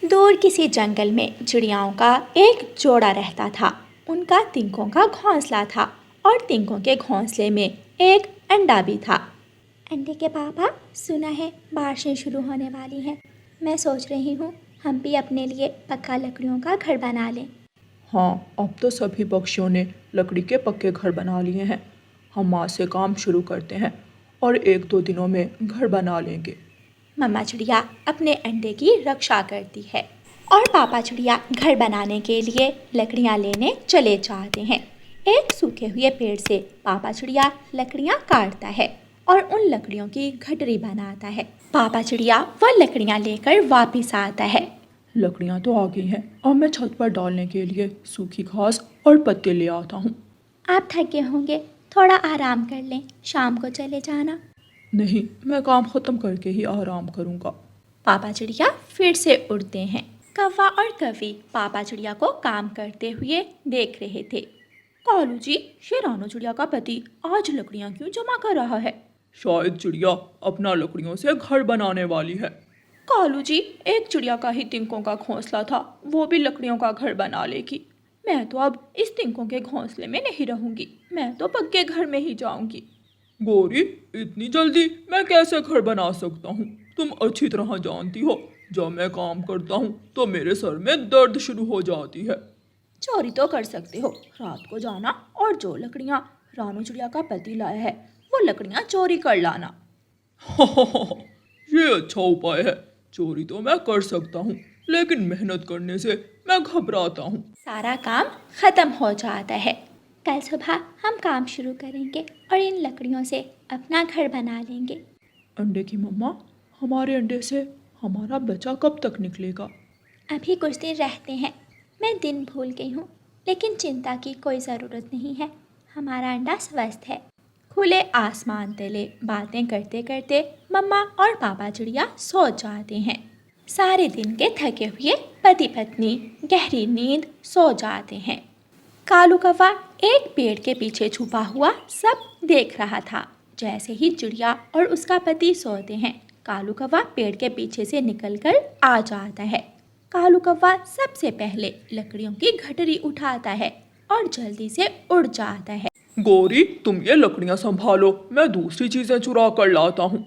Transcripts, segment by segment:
दूर किसी जंगल में चिड़ियाओं का एक जोड़ा रहता था। उनका तिनकों का घोंसला था और तिनकों के घोंसले में एक अंडा भी था। अंडे के पापा, सुना है बारिशें शुरू होने वाली हैं। मैं सोच रही हूँ हम भी अपने लिए पक्का लकड़ियों का घर बना लें। हाँ, अब तो सभी पक्षियों ने लकड़ी के पक्के घर बना लिए हैं। हम आज से काम शुरू करते हैं और 1-2 दिनों में घर बना लेंगे। मम्मा चिड़िया अपने अंडे की रक्षा करती है और पापा चिड़िया घर बनाने के लिए लकड़ियाँ लेने चले जाते हैं। एक सूखे हुए पेड़ से पापा चिड़िया लकड़ियाँ काटता है और उन लकड़ियों की गठरी बनाता है। पापा चिड़िया वह लकड़ियाँ लेकर वापिस आता है। लकड़ियाँ तो आ गई हैं। अब मैं छत पर डालने के लिए सूखी घास और पत्ते ले आता हूँ। आप थके होंगे, थोड़ा आराम कर लें, शाम को चले जाना। नहीं, मैं काम खत्म करके ही आराम करूँगा। पापा चिड़िया फिर से उड़ते हैं। कौवा और कवी पापा चिड़िया को काम करते हुए देख रहे थे। कालू जी, ये रानू चिड़िया का पति आज लकड़ियाँ क्यों जमा कर रहा है? शायद चिड़िया अपना लकड़ियों से घर बनाने वाली है। कालू जी, एक चिड़िया का ही तिनकों का घोंसला था, वो भी लकड़ियों का घर बना लेगी। मैं तो अब इस तिनकों के घोंसले में नहीं रहूंगी, मैं तो पक्के घर में ही जाऊंगी। गौरी, इतनी जल्दी मैं कैसे घर बना सकता हूँ? तुम अच्छी तरह जानती हो, जब मैं काम करता हूँ तो मेरे सर में दर्द शुरू हो जाती है। चोरी तो कर सकते हो, रात को जाना और जो लकड़ियाँ रानू चिड़िया का पति लाया है वो लकड़ियाँ चोरी कर लाना। ये अच्छा उपाय है। चोरी तो मैं कर सकता हूँ, लेकिन मेहनत करने से मैं घबराता हूँ। सारा काम खत्म हो जाता है। कल सुबह हम काम शुरू करेंगे और इन लकड़ियों से अपना घर बना लेंगे। अंडे की मम्मा, हमारे अंडे से हमारा बच्चा कब तक निकलेगा? अभी कुछ दिन रहते हैं। मैं दिन भूल गई हूँ, लेकिन चिंता की कोई ज़रूरत नहीं है। हमारा अंडा स्वस्थ है। खुले आसमान तले बातें करते करते मम्मा और पापा चिड़िया सो जाते हैं। सारे दिन के थके हुए पति पत्नी गहरी नींद सो जाते हैं। कालू कौवा एक पेड़ के पीछे छुपा हुआ सब देख रहा था। जैसे ही चिड़िया और उसका पति सोते हैं, कालू कौवा पेड़ के पीछे से निकलकर आ जाता है। कालू कौवा सबसे पहले लकड़ियों की गठरी उठाता है और जल्दी से उड़ जाता है। गौरी, तुम ये लकड़ियाँ संभालो, मैं दूसरी चीजें चुरा कर लाता हूँ।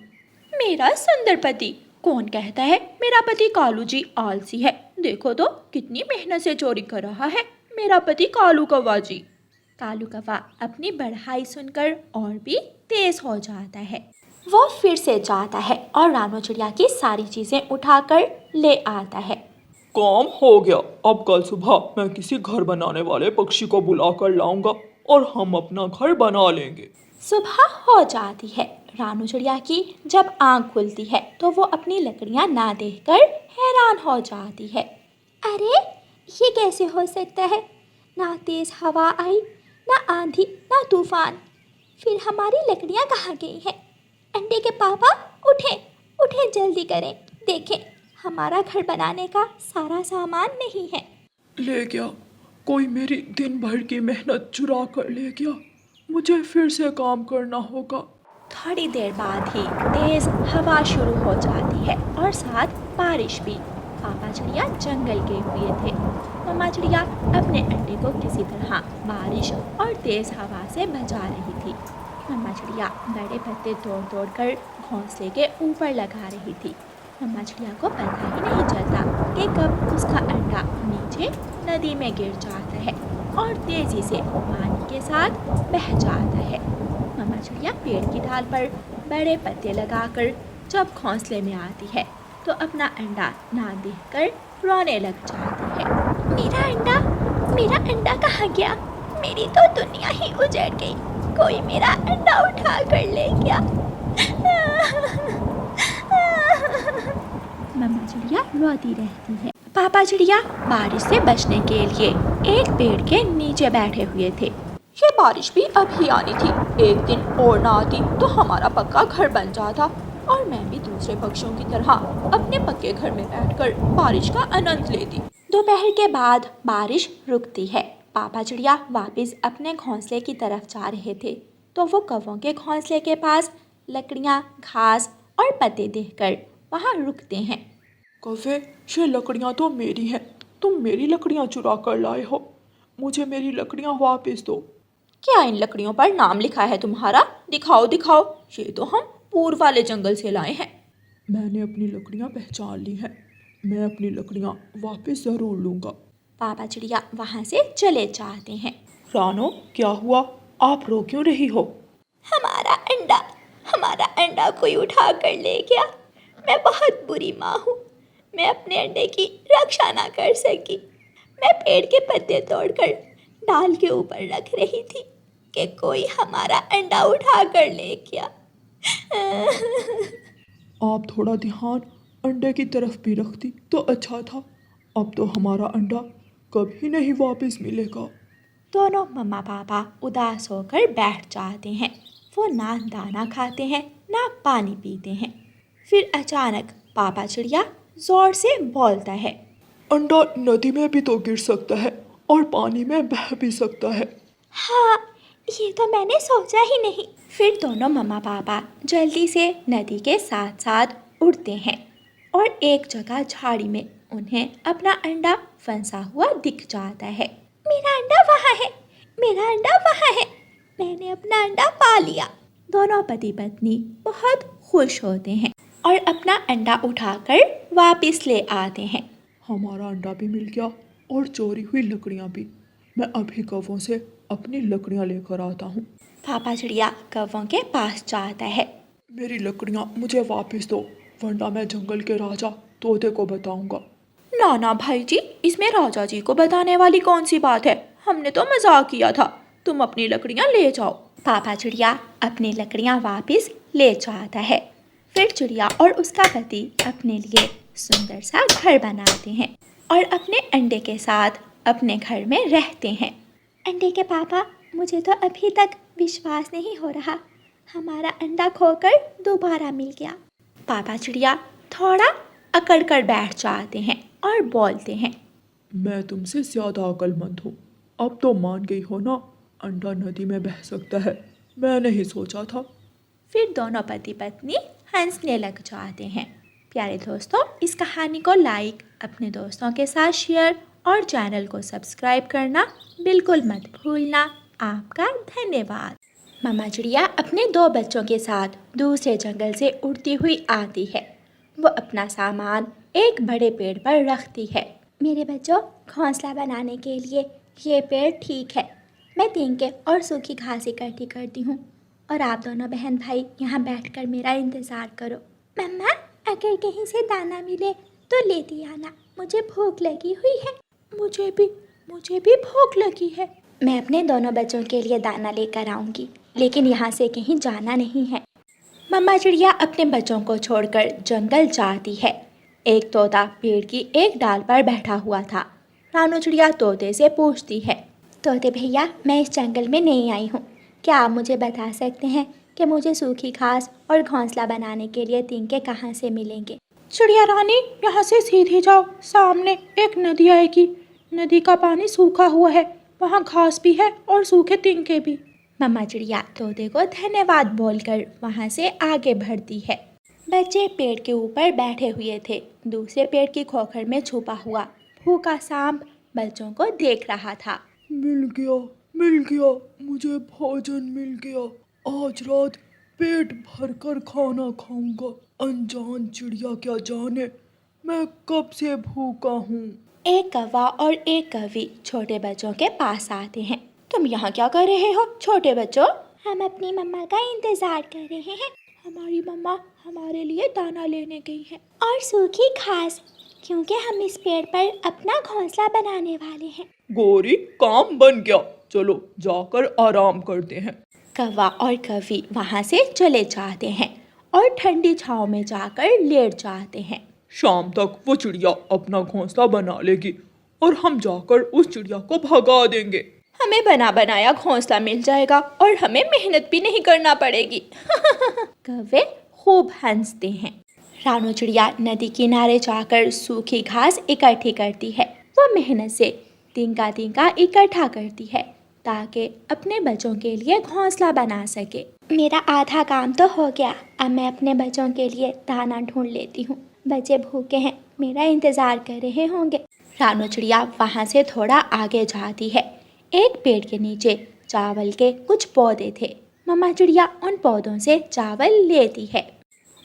मेरा सुंदर पति, कौन कहता है मेरा पति कालू जी आलसी है? देखो तो कितनी मेहनत से चोरी कर रहा है मेरा पति कालू कौवा जी। कालू कौवा अपनी बढ़ाई सुनकर और भी तेज हो जाता है। वो फिर से जाता है और रानू चिड़िया की सारी चीजें उठाकर ले आता है। काम हो गया। अब कल सुबह मैं किसी घर बनाने वाले पक्षी को बुला कर लाऊंगा और हम अपना घर बना लेंगे। सुबह हो जाती है। रानू चिड़िया की जब आंख खुलती है तो वो अपनी लकड़ियां ना देखकर हैरान हो जाती है। अरे, ये कैसे हो सकता है? ना तेज हवा आई, ना आंधी, ना तूफान। फिर हमारी लकड़ियां कहाँ गई हैं? अंडे के पापा, उठें, उठें, जल्दी करें। देखें, हमारा घर बनाने का सारा सामान नहीं है। ले गया, कोई मेरी दिन भर की मेहनत चुरा कर ले गया। मुझे फिर से काम करना होगा। थोड़ी देर बाद ही तेज हवा शुरू हो जाती है और साथ बारिश भी। पापा चिड़िया जंगल गए हुए थे। मम्मा चिड़िया अपने अंडे को किसी तरह बारिश और तेज हवा से बचा रही थी। मम्मा चिड़िया बड़े पत्ते तोड़ तोड़ कर घोंसले के ऊपर लगा रही थी। मम्मा चिड़िया को पता ही नहीं चलता कि कब उसका अंडा नीचे नदी में गिर जाता है और तेजी से पानी के साथ बह जाता है। मम्मा चिड़िया पेड़ की डाल पर बड़े पत्ते लगाकर जब घोंसले में आती है तो अपना अंडा ना देखकर रोने लग जाती है। मेरा अंडा कहाँ गया? मेरी तो दुनिया ही उजड़ गई। कोई मेरा अंडा उठा कर ले गया। मम्मा चिड़िया रोती रहती है। पापा चिड़िया बारिश से बचने के लिए एक पेड़ के नीचे बैठे हुए थे। ये बारिश भी अभी आनी थी। एक दिन और ना आती तो हमारा पक्का घर बन जाता और मैं भी दूसरे पक्षियों की तरह अपने पक्के घर में बैठकर बारिश का आनंद लेती। दोपहर के बाद बारिश रुकती है। पापा चिड़िया वापस अपने घोंसले की तरफ जा रहे थे तो वो कौवों के घोंसले के पास लकड़ियाँ, घास और पत्ते देखकर वहाँ रुकते हैं। कौवे, ये लकड़ियाँ तो मेरी हैं, तुम मेरी लकड़ियाँ चुरा कर लाए हो। मुझे मेरी लकड़ियाँ वापस दो। क्या इन लकड़ियों पर नाम लिखा है तुम्हारा? दिखाओ दिखाओ, ये तो हम पूर्व वाले जंगल से लाए हैं। मैंने अपनी लकड़ियाँ पहचान ली हैं, मैं अपनी लकड़ियाँ वापस ज़रूर लूँगा। पापा चिड़िया वहाँ से चले जाते हैं। रानो, क्या हुआ? आप रो क्यों रही हो? हमारा अंडा कोई उठा कर ले गया। मैं बहुत बुरी माँ हूँ। मैं अपने अंडे की रक्षा ना कर सकी। मैं पेड़ के पत्ते तोड़कर डाल के ऊपर रख रही थी कि कोई हमारा अंडा उठा कर ले गया। आप थोड़ा ध्यान अंडे की तरफ भी रखती तो अच्छा था। अब तो हमारा अंडा कभी नहीं वापस मिलेगा। दोनों मम्मा पापा उदास होकर बैठ जाते हैं। वो ना दाना खाते हैं ना पानी पीते हैं। फिर अचानक पापा चिड़िया जोर से बोलता है। अंडा नदी में भी तो गिर सकता है और पानी में बह भी सकता है। हाँ, ये तो मैंने सोचा ही नहीं। फिर दोनों मम्मा पापा जल्दी से नदी के साथ साथ उड़ते हैं और एक जगह झाड़ी में उन्हें अपना अंडा फंसा हुआ दिख जाता है। मेरा अंडा वहाँ है, मेरा अंडा वहाँ है, मैंने अपना अंडा पा लिया। दोनों पति पत्नी बहुत खुश होते हैं और अपना अंडा उठाकर वापस ले आते हैं। हमारा अंडा भी मिल गया और चोरी हुई लकड़ियाँ भी। मैं अभी कौवों से अपनी लकड़ियाँ लेकर आता हूँ। पापा चिड़िया कौवों के पास जाता है। मेरी लकड़ियाँ मुझे वापस दो, वरना मैं जंगल के राजा तोते को बताऊंगा। ना ना भाई जी, इसमें राजा जी को बताने वाली कौन सी बात है? हमने तो मजाक किया था। तुम अपनी लकड़ियाँ ले जाओ। पापा चिड़िया अपनी लकड़ियाँ वापस ले जाता है। फिर चिड़िया और उसका पति अपने लिए सुंदर सा घर बनाते हैं और अपने अंडे के साथ अपने घर में रहते हैं। अंडे के पापा, मुझे तो अभी तक विश्वास नहीं हो रहा, हमारा अंडा खोकर दोबारा मिल गया। पापा चिड़िया थोड़ा अकड़ कर बैठ जाते हैं और बोलते हैं। मैं तुमसे ज़्यादा अक्लमंद हूँ। अब तो मान गई हो ना, अंडा नदी में बह सकता है। मैं नहीं सोचा था। फिर दोनों पति पत्नी हंसने लग जाते हैं। प्यारे दोस्तों, इस कहानी को लाइक, अपने दोस्तों के साथ शेयर और चैनल को सब्सक्राइब करना बिल्कुल मत भूलना। आपका धन्यवाद। मामा चिड़िया अपने दो बच्चों के साथ दूसरे जंगल से उड़ती हुई आती है। वो अपना सामान एक बड़े पेड़ पर रखती है। मेरे बच्चों, घोंसला बनाने के लिए ये पेड़ ठीक है। मैं तीखे और सूखी घास इकट्ठी करती हूँ और आप दोनों बहन भाई यहाँ बैठकर मेरा इंतज़ार करो। मम्मा, अगर कहीं से दाना मिले तो लेती आना, मुझे भूख लगी हुई है। मुझे भी भूख लगी है। मैं अपने दोनों बच्चों के लिए दाना लेकर आऊँगी, लेकिन यहाँ से कहीं जाना नहीं है। मम्मा चिड़िया अपने बच्चों को छोड़कर जंगल जाती है। एक तोता पेड़ की एक डाल पर बैठा हुआ था। रानू चिड़िया तोते से पूछती है। तोते भैया, मैं इस जंगल में नई आई हूँ, क्या आप मुझे बता सकते हैं कि मुझे सूखी घास और घोंसला बनाने के लिए तीखे कहाँ से मिलेंगे? चिड़िया रानी, यहाँ से सीधे जाओ, सामने एक नदी आएगी। नदी का पानी सूखा हुआ है, वहाँ घास भी है और सूखे तीखे भी। मम्मा चिड़िया तोते को धन्यवाद बोलकर वहाँ से आगे बढ़ती है। बच्चे पेड़ के ऊपर बैठे हुए थे। दूसरे पेड़ की खोखर में छुपा हुआ भूखा सांप बच्चों को देख रहा था। मिल गया, मुझे भोजन मिल गया। आज रात पेट भरकर खाना खाऊंगा। अनजान चिड़िया क्या जाने मैं कब से भूखा हूँ। एक कौवा और एक कौवी छोटे बच्चों के पास आते हैं। तुम यहाँ क्या कर रहे हो छोटे बच्चों? हम अपनी मम्मा का इंतजार कर रहे हैं। हमारी मम्मा हमारे लिए दाना लेने गई है और सूखी घास, क्योंकि हम इस पेड़ पर अपना घोंसला बनाने वाले हैं। गोरी, काम बन गया, चलो जाकर आराम करते हैं। कौवा और कौवी वहाँ से चले जाते हैं और ठंडी छांव में जाकर लेट जाते हैं। शाम तक वो चिड़िया अपना घोंसला बना लेगी और हम जाकर उस चिड़िया को भगा देंगे। हमें बना बनाया घोंसला मिल जाएगा और हमें मेहनत भी नहीं करना पड़ेगी। कौवे खूब हंसते हैं। रानू चिड़िया नदी किनारे जाकर सूखी घास इकट्ठी करती है। वो मेहनत से तीखा इकट्ठा करती है ताकि अपने बच्चों के लिए घोंसला बना सके। मेरा आधा काम तो हो गया, अब मैं अपने बच्चों के लिए दाना ढूंढ लेती हूँ। बच्चे भूखे हैं, मेरा इंतज़ार कर रहे होंगे। रानू चिड़िया वहाँ से थोड़ा आगे जाती है। एक पेड़ के नीचे चावल के कुछ पौधे थे। मम्मा चिड़िया उन पौधों से चावल लेती है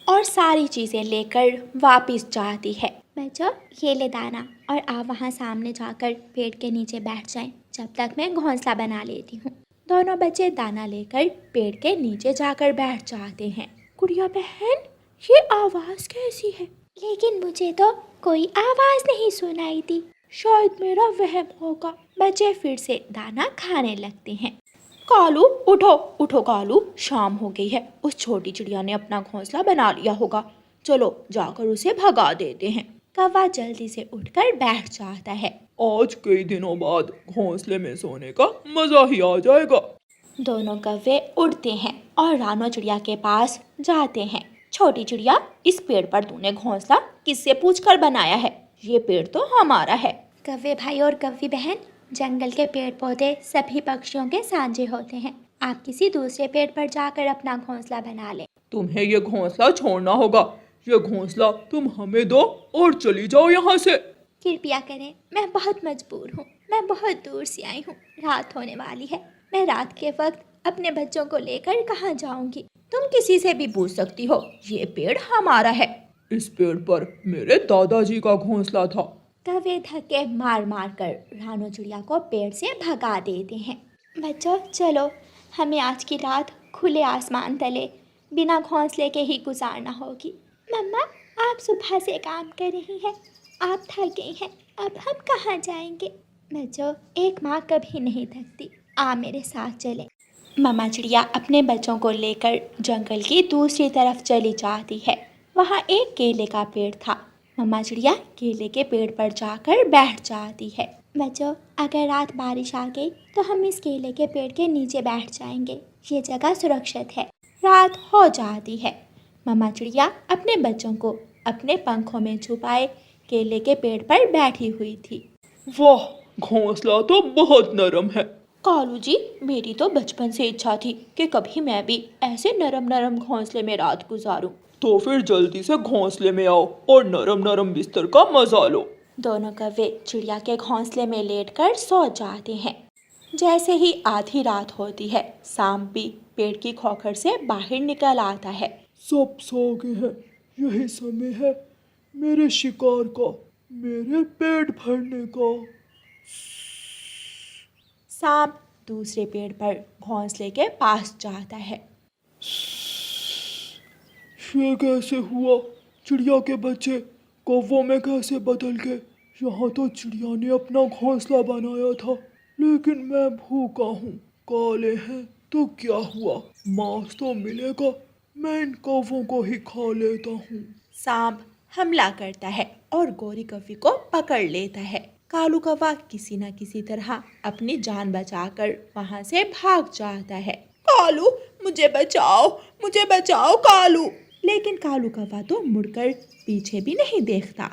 और सारी चीज़ें लेकर वापस जाती है। बच्चों, ये ले दाना और आप वहाँ सामने जाकर पेड़ के नीचे बैठ जाएं, जब तक मैं घोंसला बना लेती हूँ। दोनों बच्चे दाना लेकर पेड़ के नीचे जाकर बैठ जाते हैं। गुड़िया बहन, ये आवाज़ कैसी है? लेकिन मुझे तो कोई आवाज़ नहीं सुनाई दी। शायद मेरा वहम होगा। बच्चे फिर से दाना खाने लगते हैं। कालू, उठो उठो कालू, शाम हो गई है। उस छोटी चिड़िया ने अपना घोंसला बना लिया होगा। चलो जाकर उसे भगा देते हैं। कौवा जल्दी से उठकर बैठ जाता है। आज कई दिनों बाद घोंसले में सोने का मजा ही आ जाएगा। दोनों कौवे उड़ते हैं और रानू चिड़िया के पास जाते हैं। छोटी चिड़िया, इस पेड़ पर तूने घोंसला किससे पूछकर बनाया है? ये पेड़ तो हमारा है। कौवे भाई और कौवी बहन, जंगल के पेड़ पौधे सभी पक्षियों के साझे होते हैं। आप किसी दूसरे पेड़ पर जाकर अपना घोंसला बना लें। तुम्हें ये घोंसला छोड़ना होगा। ये घोंसला तुम हमें दो और चली जाओ यहाँ से। कृपया करें, मैं बहुत मजबूर हूँ। मैं बहुत दूर से आई हूँ। रात होने वाली है। मैं रात के वक्त अपने बच्चों को लेकर कहाँ जाऊँगी? तुम किसी से भी पूछ सकती हो। ये पेड़ हमारा है। इस पेड़ पर मेरे दादाजी का घोंसला था। कौवे धक्के मार मार कर रानू चिड़िया को पेड़ से भगा देते हैं। बच्चों, चलो, हमें आज की रात खुले आसमान तले बिना घोंसले के ही गुजारना होगी। मम्मा, आप सुबह से काम कर रही हैं। आप थक गई हैं। अब हम कहाँ जाएंगे? बच्चों, एक माँ कभी नहीं थकती। आप मेरे साथ चलें। मम्मा चिड़िया अपने बच्चों को लेकर जंगल की दूसरी तरफ चली जाती है। वहाँ एक केले का पेड़ था। मम्मा चिड़िया केले के पेड़ पर जाकर बैठ जाती है। बच्चों, अगर रात बारिश आ गई तो हम इस केले के पेड़ के नीचे बैठ जाएंगे। ये जगह सुरक्षित है। रात हो जाती है। मम्मा चिड़िया अपने बच्चों को अपने पंखों में छुपाए केले के पेड़ पर बैठी हुई थी। वाह, घोंसला तो बहुत नरम है। कालू जी, मेरी तो बचपन से इच्छा थी कि कभी मैं भी ऐसे नरम नरम घोंसले में रात गुजारूं। तो फिर जल्दी से घोंसले में आओ और नरम नरम बिस्तर का मजा लो। दोनों कौवे चिड़िया के घोंसले में लेटकर सो जाते हैं। जैसे ही आधी रात होती है, सांप भी पेड़ की खोखर से बाहर निकल आता है। सब सो गए हैं। यही समय है मेरे शिकार का, मेरे पेट भरने का। सांप दूसरे पेड़ पर घोंसले के पास जाता है। ये कैसे हुआ? चिड़िया के बच्चे कौवों में कैसे बदल गए? यहाँ तो चिड़िया ने अपना घोंसला बनाया था, लेकिन मैं भूखा हूँ। काले हैं तो क्या हुआ, मांस तो मिलेगा। मैं इन कौवों को ही खा लेता हूँ। सांप हमला करता है और गोरी कौवी को पकड़ लेता है। कालू कौवा किसी न किसी तरह अपनी जान बचाकर वहाँ से भाग जाता है। कालू, मुझे बचाओ कालू। लेकिन कालू कौवा तो मुड़कर पीछे भी नहीं देखता।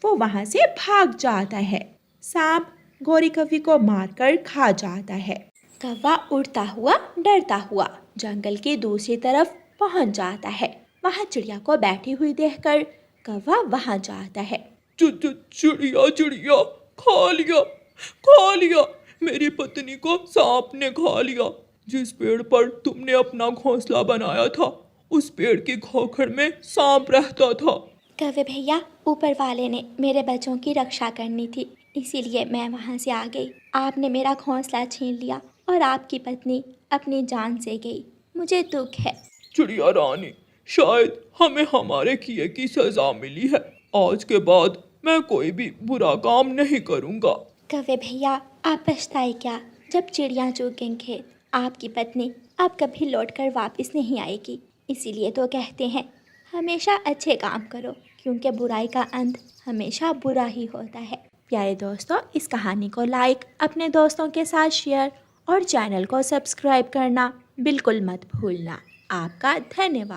वो वहाँ से भाग जाता है। सांप गोरी कौवी को मारकर खा जाता है। कौवा उड़ता हुआ डरता हुआ जंगल की दूसरी तरफ पहुँच जाता है। वहाँ चिड़िया को बैठी हुई देखकर कौवा वहाँ जाता है। चिड़िया, खा लिया। मेरी पत्नी को सांप ने खा लिया। जिस पेड़ पर तुमने अपना घोंसला बनाया था, उस पेड़ की खोखर में सांप रहता था। कौवे भैया, ऊपर वाले ने मेरे बच्चों की रक्षा करनी थी, इसीलिए मैं वहाँ से आ गई। आपने मेरा घोंसला छीन लिया और आपकी पत्नी अपनी जान से गई। मुझे दुख है। चिड़िया रानी, शायद हमें हमारे किए की सजा मिली है। आज के बाद मैं कोई भी बुरा काम नहीं करूँगा। कौवे भैया, आप पछताए क्या? जब चिड़िया चुग खेत, आपकी पत्नी अब कभी लौटकर वापस नहीं आएगी। इसीलिए तो कहते हैं, हमेशा अच्छे काम करो, क्योंकि बुराई का अंत हमेशा बुरा ही होता है। प्यारे दोस्तों, इस कहानी को लाइक, अपने दोस्तों के साथ शेयर और चैनल को सब्सक्राइब करना बिल्कुल मत भूलना। आपका धन्यवाद।